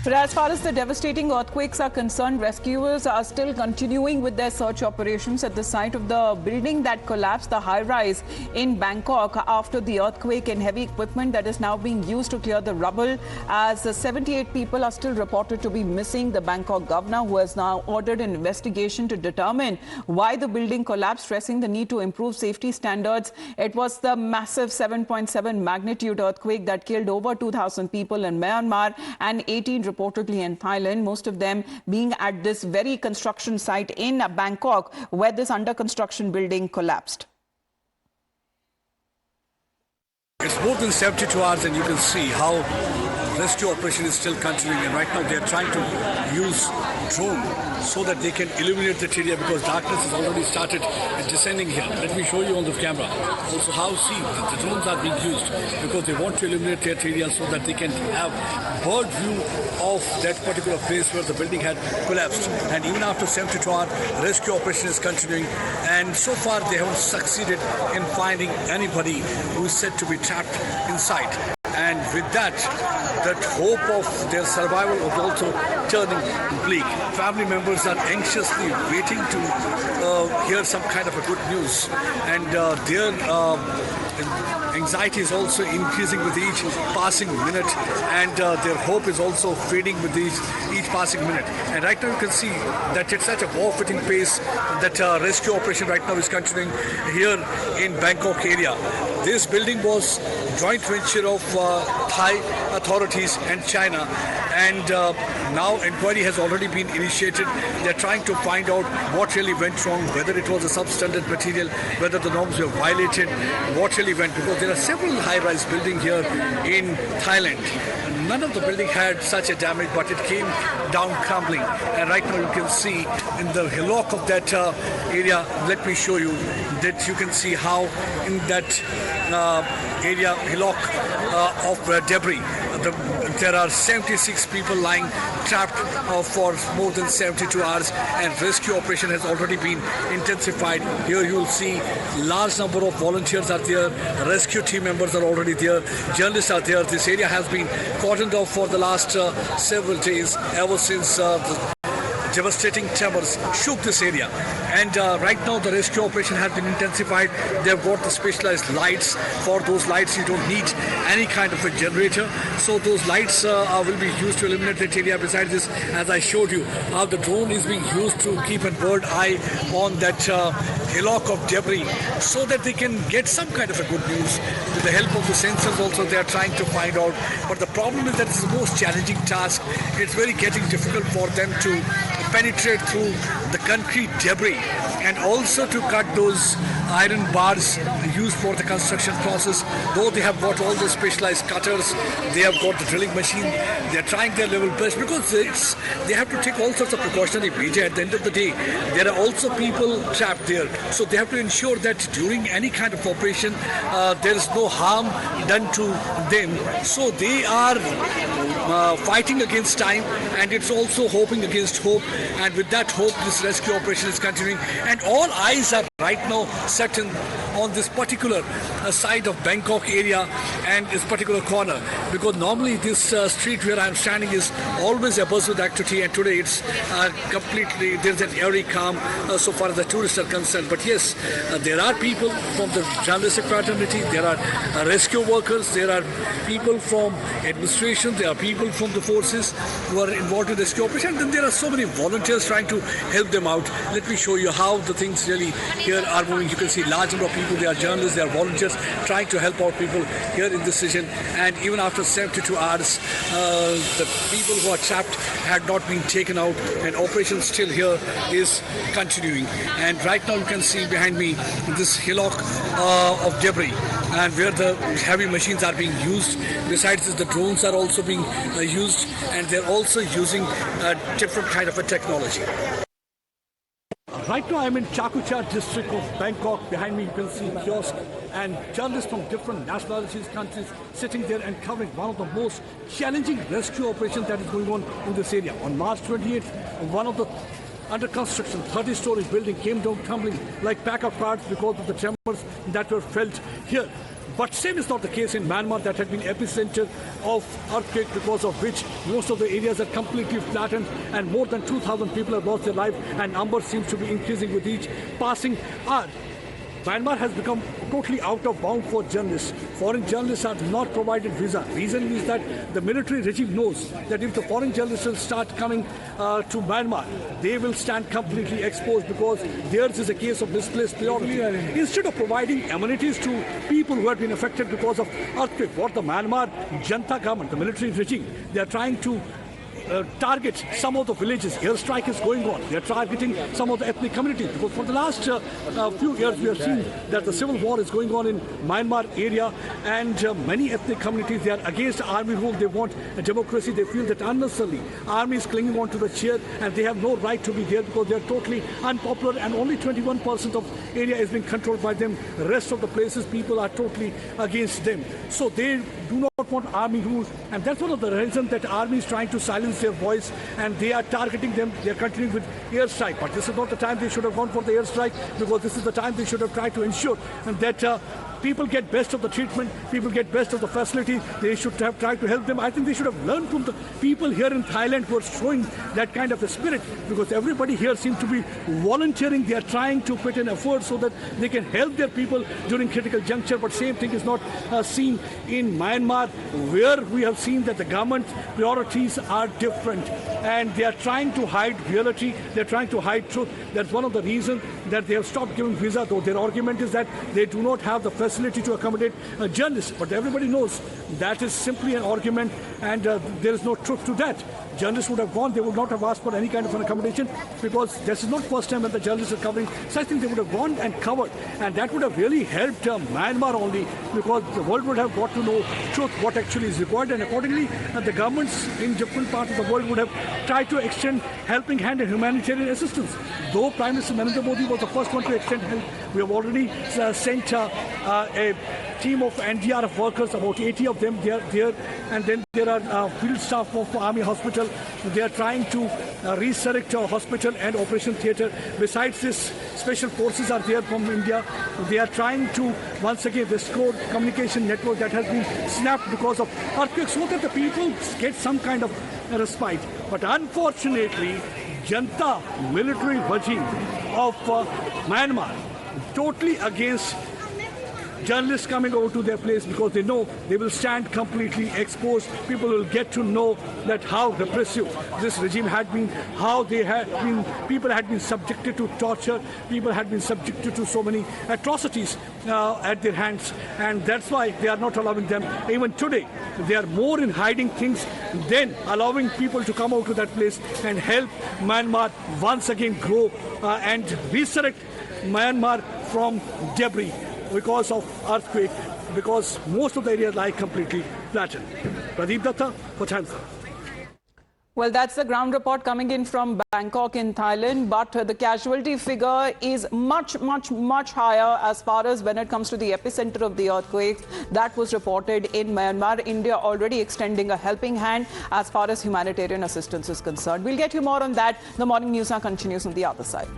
But as far as the devastating earthquakes are concerned, rescuers are still continuing with their search operations at the site of the building that collapsed, the high-rise in Bangkok, after the earthquake, and heavy equipment that is now being used to clear the rubble, as 78 people are still reported to be missing. The Bangkok governor, who has now ordered an investigation to determine why the building collapsed, stressing the need to improve safety standards. It was the massive 7.7 magnitude earthquake that killed over 2,000 people in Myanmar and 18 reportedly in Thailand, most of them being at this very construction site in Bangkok where this under construction building collapsed. It's more than 72 hours and you can see how rescue operation is still continuing, and right now they are trying to use drone so that they can illuminate the area, because darkness has already started descending here. Let me show you on the camera also how the drones are being used, because they want to illuminate their area so that they can have bird view of that particular place where the building had collapsed. And even after 72 hours, rescue operation is continuing, and so far they haven't succeeded in finding anybody who is said to be trapped inside. And with that hope of their survival was also turning bleak. Family members are anxiously waiting to hear some kind of a good news, and their anxiety is also increasing with each passing minute, and their hope is also fading with each passing minute. And right now you can see that it's such a war-footing pace that rescue operation right now is continuing here in Bangkok area. This building was joint venture of Thai authorities and China, and now inquiry has already been initiated. They're trying to find out what really went wrong, whether it was a substandard material, whether the norms were violated, what really went, because there are several high-rise buildings here in Thailand. None of the building had such a damage, but it came down crumbling. And right now you can see in the hillock of that area, let me show you, that you can see how in that area, hillock of debris, there are 76 people lying trapped for more than 72 hours, and rescue operation has already been intensified. Here you will see large number of volunteers are there, rescue team members are already there, journalists are there. This area has been cordoned off for the last several days, ever since the devastating tremors shook this area. And right now the rescue operation has been intensified. They've got the specialized lights. For those lights you don't need any kind of a generator, so those lights will be used to illuminate the area. Besides this, as I showed you, how the drone is being used to keep a bird eye on that hillock of debris, so that they can get some kind of a good news. With the help of the sensors also they are trying to find out, but the problem is that it's the most challenging task. It's very getting difficult for them to penetrate through the concrete debris, and also to cut those iron bars used for the construction process. Though they have got all the specialized cutters, they have got the drilling machine, they are trying their level best, because they have to take all sorts of precautionary measures. At the end of the day, there are also people trapped there, so they have to ensure that during any kind of operation there is no harm done to them. So they are fighting against time, and it's also hoping against hope. And with that hope, this rescue operation is continuing, and all eyes are right now set on this particular side of Bangkok area and this particular corner, because normally this street where I'm standing is always abuzz with activity, and today it's completely, there's an airy calm so far as the tourists are concerned. But yes, there are people from the journalistic fraternity, there are rescue workers, there are people from administration, there are people from the forces who are involved in the rescue operation, and then there are so many volunteers trying to help them out. Let me show you how the things really here are moving. You can see large number of people, they are journalists, they are volunteers trying to help out people here in this region. And even after 72 hours, the people who are trapped had not been taken out, and operation still here is continuing. And right now you can see behind me this hillock of debris, and where the heavy machines are being used. Besides this, the drones are also being used, and they're also using a different kind of a technology. Right now I'm in Chakucha district of Bangkok. Behind me you can see kiosk and journalists from different nationalities, countries sitting there and covering one of the most challenging rescue operations that is going on in this area. On March 28th, one of the under construction 30-story building came down tumbling like pack of cards because of the tremors that were felt here. But same is not the case in Myanmar, that had been epicenter of earthquake, because of which most of the areas are completely flattened and more than 2,000 people have lost their life, and numbers seems to be increasing with each passing hour. Myanmar has become totally out of bound for journalists. Foreign journalists are not provided visa. Reason is that the military regime knows that if the foreign journalists will start coming to Myanmar, they will stand completely exposed, because theirs is a case of misplaced priority. Instead of providing amenities to people who have been affected because of earthquake, what the Myanmar Junta government, the military regime, they are trying to target some of the villages. Airstrike is going on. They are targeting some of the ethnic communities, because for the last few years we have seen that the civil war is going on in Myanmar area, and many ethnic communities, they are against army rule. They want a democracy. They feel that unnecessarily army is clinging on to the chair and they have no right to be there, because they are totally unpopular, and only 21% of area is being controlled by them. The rest of the places, people are totally against them. So they do not want army rule, and that's one of the reasons that army is trying to silence their voice, and they are targeting them. They are continuing with airstrike, but this is not the time they should have gone for the airstrike, because this is the time they should have tried to ensure that people get best of the treatment, people get best of the facility. They should have tried to help them. I think they should have learned from the people here in Thailand who are showing that kind of a spirit, because everybody here seems to be volunteering. They are trying to put in effort so that they can help their people during critical juncture. But same thing is not seen in Myanmar, where we have seen that the government priorities are different, and they are trying to hide reality. They are trying to hide truth. That's one of the reasons that they have stopped giving visa, though their argument is that they do not have the facility to accommodate journalists. But everybody knows that is simply an argument, and there is no truth to that. Journalists would have gone, they would not have asked for any kind of an accommodation, because this is not first time when the journalists are covering such things. They would have gone and covered, and that would have really helped Myanmar only, because the world would have got to know truth, what actually is required, and accordingly the governments in different parts of the world would have tried to extend helping hand and humanitarian assistance. Though Prime Minister Narendra Modi was the first one to extend help, we have already sent a team of NDRF workers, about 80 of them. They are there, and then there are field staff of Army Hospital. They are trying to resurrect a hospital and operation theatre. Besides this, special forces are there from India. They are trying to once again restore communication network that has been snapped because of earthquakes, so that the people get some kind of respite. But unfortunately, Junta military regime of Myanmar totally against journalists coming over to their place, because they know they will stand completely exposed. People will get to know that how repressive this regime had been, how they had been, people had been subjected to torture, people had been subjected to so many atrocities at their hands, and that's why they are not allowing them. Even today, they are more in hiding things than allowing people to come out to that place and help Myanmar once again grow and resurrect Myanmar from debris because of earthquake, because most of the areas lie completely flattened. Pradeep Datta for Times. Well, that's the ground report coming in from Bangkok in Thailand, but the casualty figure is much higher as far as when it comes to the epicenter of the earthquake. That was reported in Myanmar. India already extending a helping hand as far as humanitarian assistance is concerned. We'll get you more on that. The morning news now continues on the other side.